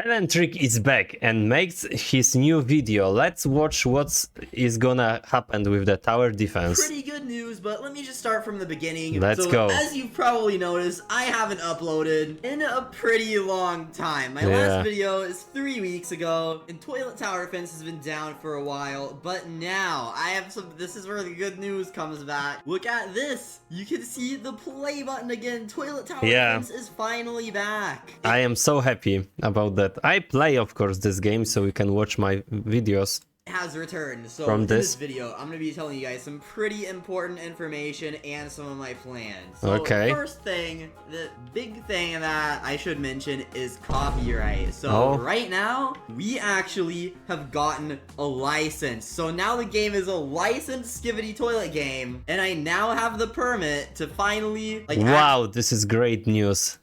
Telanthric is back and makes his new video. Let's watch what is gonna happen with the tower defense. Pretty good news, but let me just start from the beginning. Let's go. As you've probably noticed, I haven't uploaded in a pretty long time. My last video is 3 weeks ago, and Toilet Tower Defense has been down for a while, but now I have some. This is where the good news comes back. Look at this. You can see the play button again. Toilet Tower Defense is finally back. I am so happy about that. I play, of course, this game, so you can watch my videos. Has returned. So from in this video, I'm gonna be telling you guys some pretty important information and some of my plans. So first thing, the big thing that I should mention is copyright. So right now, we actually have gotten a license. So now the game is a licensed Skibidi Toilet game, and I now have the permit to finally wow, this is great news.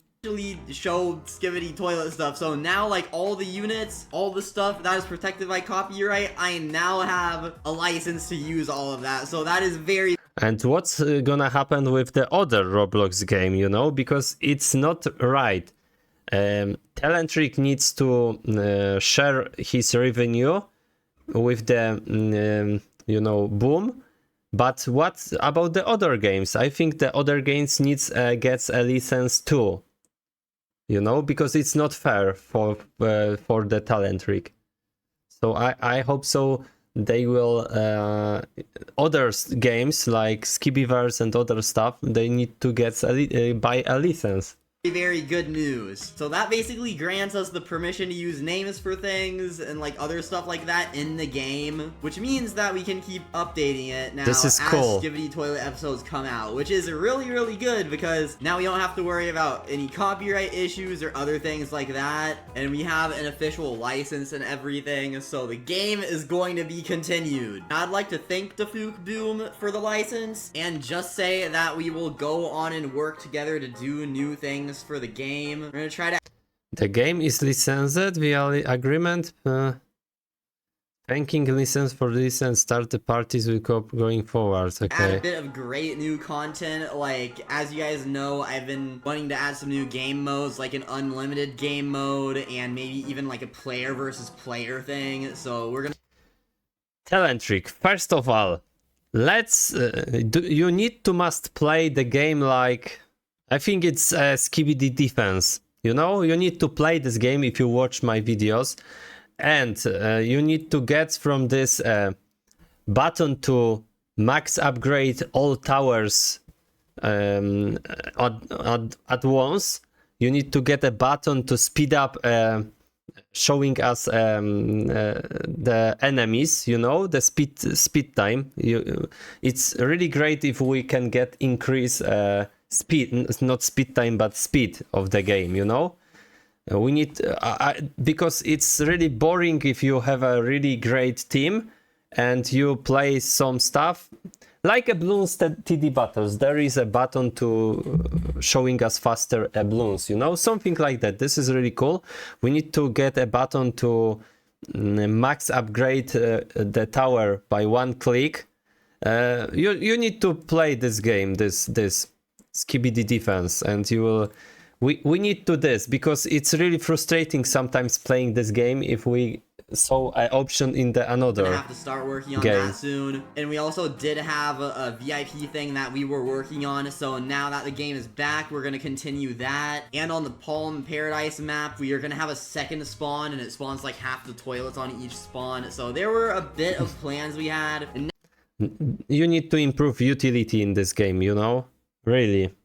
Show Skibidi Toilet stuff. So now, like, all the units, all the stuff that is protected by copyright, I now have a license to use all of that. So that is very... And what's gonna happen with the other Roblox game, you know? Because it's not right. Telanthric needs to share his revenue with the, you know, Boom. But what about the other games? I think the other games gets a license too. You know, because it's not fair for the Telanthric. So I hope so. They will other games like Skibiverse and other stuff. They need to get buy a license. Very good news. So that basically grants us the permission to use names for things and like other stuff like that in the game, which means that we can keep updating it now as Skibidi Toilet episodes come out, which is really good because now we don't have to worry about any copyright issues or other things like that, and we have an official license and everything, so the game is going to be continued. I'd like to thank Telanthric Boom for the license and just say that we will go on and work together to do new things for the game. We're gonna try to... The game is licensed via agreement. Thanking license for this and start the parties will go going forward. Okay. Add a bit of great new content. Like, as you guys know, I've been wanting to add some new game modes, like an unlimited game mode, and maybe even like a player versus player thing. So we're gonna... Telanthric, first of all, let's... you need to must play the game like... I think it's Skibidi Defense. You know, you need to play this game if you watch my videos, and you need to get from this button to max upgrade all towers at once. You need to get a button to speed up showing us the enemies, you know, the speed time. It's really great if we can get increase speed, not speed time, but speed of the game, you know. We need because it's really boring if you have a really great team and you play some stuff like a balloons TD battles. There is a button to showing us faster balloons, you know, something like that. This is really cool. We need to get a button to max upgrade the tower by one click. You need to play this game, this Skibidi Defense, and you will... We need to this because it's really frustrating sometimes playing this game if we saw an option in the another game. Have to start working on that soon. And we also did have a VIP thing that we were working on, so now that the game is back, we're going to continue that. And on the Palm Paradise map, we are going to have a second spawn, and it spawns like half the toilets on each spawn. So there were a bit of plans we had. And you need to improve utility in this game, you know, really.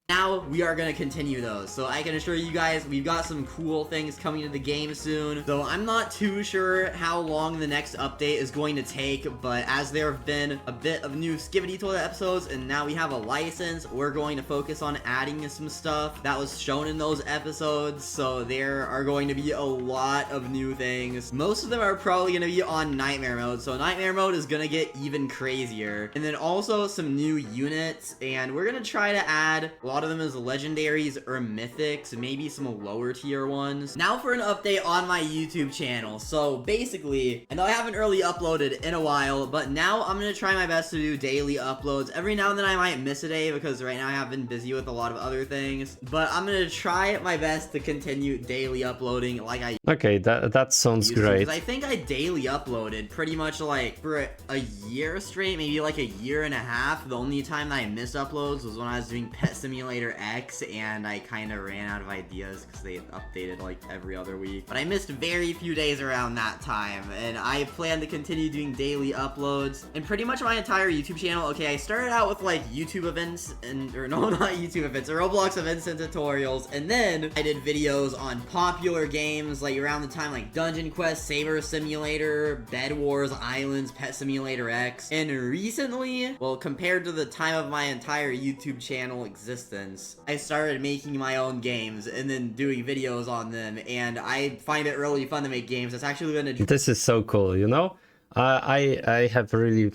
Now we are going to continue those, so I can assure you guys we've got some cool things coming to the game soon. So I'm not too sure how long the next update is going to take, but as there have been a bit of new Skibidi Toilet episodes and now we have a license, we're going to focus on adding some stuff that was shown in those episodes. So there are going to be a lot of new things. Most of them are probably going to be on Nightmare mode, so Nightmare mode is going to get even crazier. And then also some new units, and we're going to try to add a lot lot of them as legendaries or mythics, maybe some lower tier ones. Now for an update on my YouTube channel. So basically, I know I haven't really uploaded in a while, but now I'm gonna try my best to do daily uploads. Every now and then I might miss a day because right now I have been busy with a lot of other things, but I'm gonna try my best to continue daily uploading like I Okay, that sounds great. I think I daily uploaded pretty much like for a year straight, maybe like a year and a half. The only time that I missed uploads was when I was doing Pet Simulator X, and I kind of ran out of ideas because they updated like every other week. But I missed very few days around that time, and I plan to continue doing daily uploads. And pretty much my entire YouTube channel, okay, I started out with like YouTube events or no, not YouTube events, Roblox events and tutorials, and then I did videos on popular games like around the time like Dungeon Quest, Saber Simulator, Bed Wars, Islands, Pet Simulator X, and recently, well, compared to the time of my entire YouTube channel existence, I started making my own games and then doing videos on them, and I find it really fun to make games. It's actually gonna... This is so cool, you know? I have really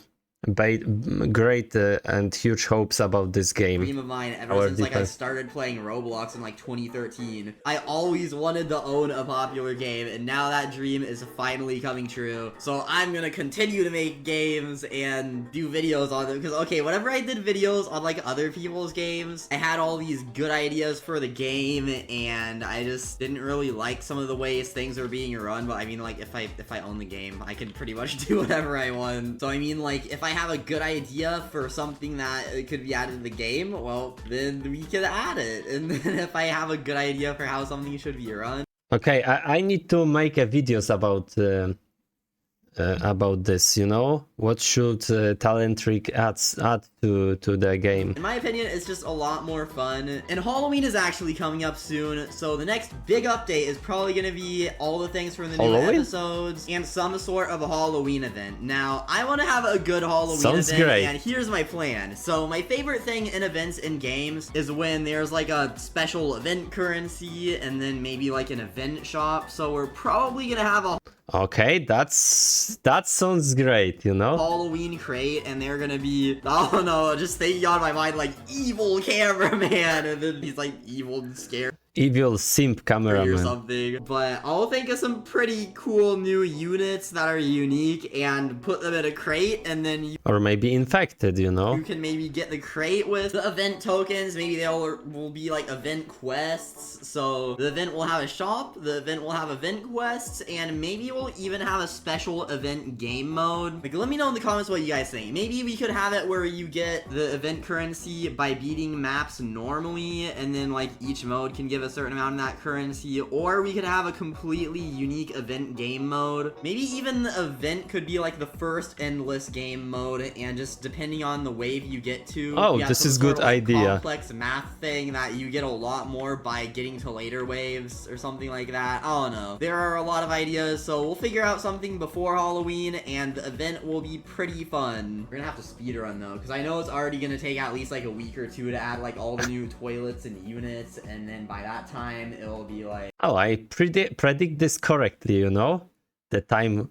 great and huge hopes about this game. Dream of mine ever since like I started playing Roblox in like 2013. I always wanted to own a popular game, and now that dream is finally coming true. So I'm gonna continue to make games and do videos on them, because okay, whenever I did videos on like other people's games, I had all these good ideas for the game, and I just didn't really like some of the ways things were being run. But I mean, like if I own the game, I can pretty much do whatever I want. So I mean, like if I have a good idea for something that could be added to the game, well, then we can add it. And then if I have a good idea for how something should be run. Okay, I need to make a videos about this, you know? What should Telanthric add to the game? In my opinion, it's just a lot more fun. And Halloween is actually coming up soon, so the next big update is probably going to be all the things from the new episodes and some sort of a Halloween event. Now, I want to have a good Halloween event, great. And here's my plan. So my favorite thing in events in games is when there's like a special event currency and then maybe like an event shop. So we're probably going to have a... Okay, that sounds great, you know? Halloween crate, and they're gonna be, oh no, just thinking on my mind like evil cameraman, and then he's like evil and scared. Evil simp cameraman or something. But I'll think of some pretty cool new units that are unique and put them in a crate, and then or maybe infected, you know? You can maybe get the crate with the event tokens. Maybe they will be like event quests. So the event will have a shop, the event will have event quests, and maybe we'll even have a special event game mode. Like, let me know in the comments what you guys think. Maybe we could have it where you get the event currency by beating maps normally, and then like each mode can give a certain amount of that currency, or we could have a completely unique event game mode. Maybe even the event could be like the first endless game mode, and just depending on the wave you get to, oh, this is good idea. Complex math thing that you get a lot more by getting to later waves or something like that. I don't know. There are a lot of ideas, so we'll figure out something before Halloween, and the event will be pretty fun. We're gonna have to speedrun though, because I know it's already gonna take at least like a week or two to add like all the new toilets and units, and then by that time it'll be like... Oh, I predict this correctly, you know? The time...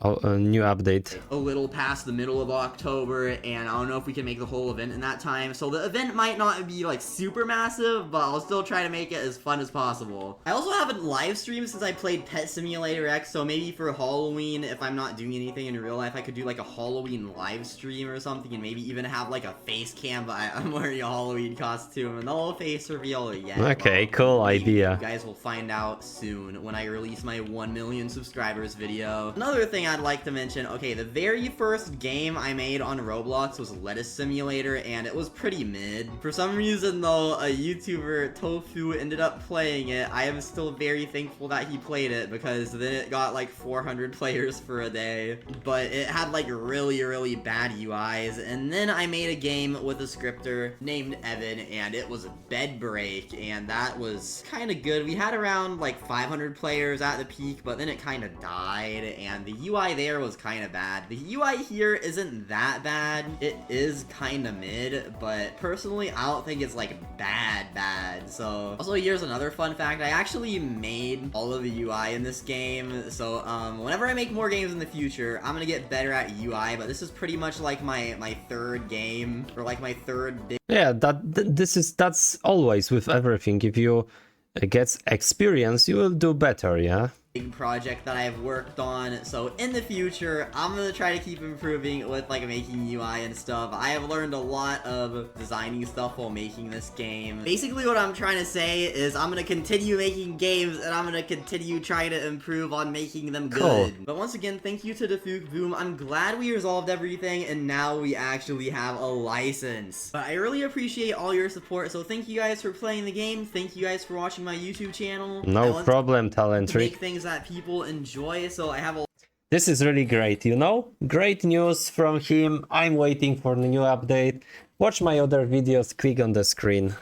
a new update. A little past the middle of October, and I don't know if we can make the whole event in that time. So the event might not be like super massive, but I'll still try to make it as fun as possible. I also haven't live streamed since I played Pet Simulator X, so maybe for Halloween, if I'm not doing anything in real life, I could do like a Halloween live stream or something, and maybe even have like a face cam, but I'm wearing a Halloween costume and no face reveal yet. Okay, well, cool idea. You guys will find out soon when I release my 1 million subscribers video. Another thing I'd like to mention, okay, the very first game I made on Roblox was Lettuce Simulator, and it was pretty mid. For some reason though, a YouTuber, Tofu, ended up playing it. I am still very thankful that he played it, because then it got like 400 players for a day, but it had like really bad UIs. And then I made a game with a scripter named Evan, and it was Bed Break, and that was kind of good. We had around like 500 players at the peak, but then it kind of died, and the UI UI there was kind of bad. The UI here isn't that bad. It is kind of mid, but personally, I don't think it's like bad. So also, here's another fun fact. I actually made all of the UI in this game. So whenever I make more games in the future, I'm gonna get better at UI, but this is pretty much like my third game, or like my third big Yeah, that's always with everything. If you get experience, you will do better, yeah? project that I've worked on. So in the future, I'm gonna try to keep improving with like making UI and stuff. I have learned a lot of designing stuff while making this game. Basically what I'm trying to say is I'm gonna continue making games, and I'm gonna continue trying to improve on making them good. Cool. But once again, thank you to Defuk Boom. I'm glad we resolved everything, and now we actually have a license. But I really appreciate all your support, so thank you guys for playing the game. Thank you guys for watching my YouTube channel. No problem, Telanthric. Make things that people enjoy, so I have a This is really great, you know? Great news from him. I'm waiting for the new update. Watch my other videos, click on the screen.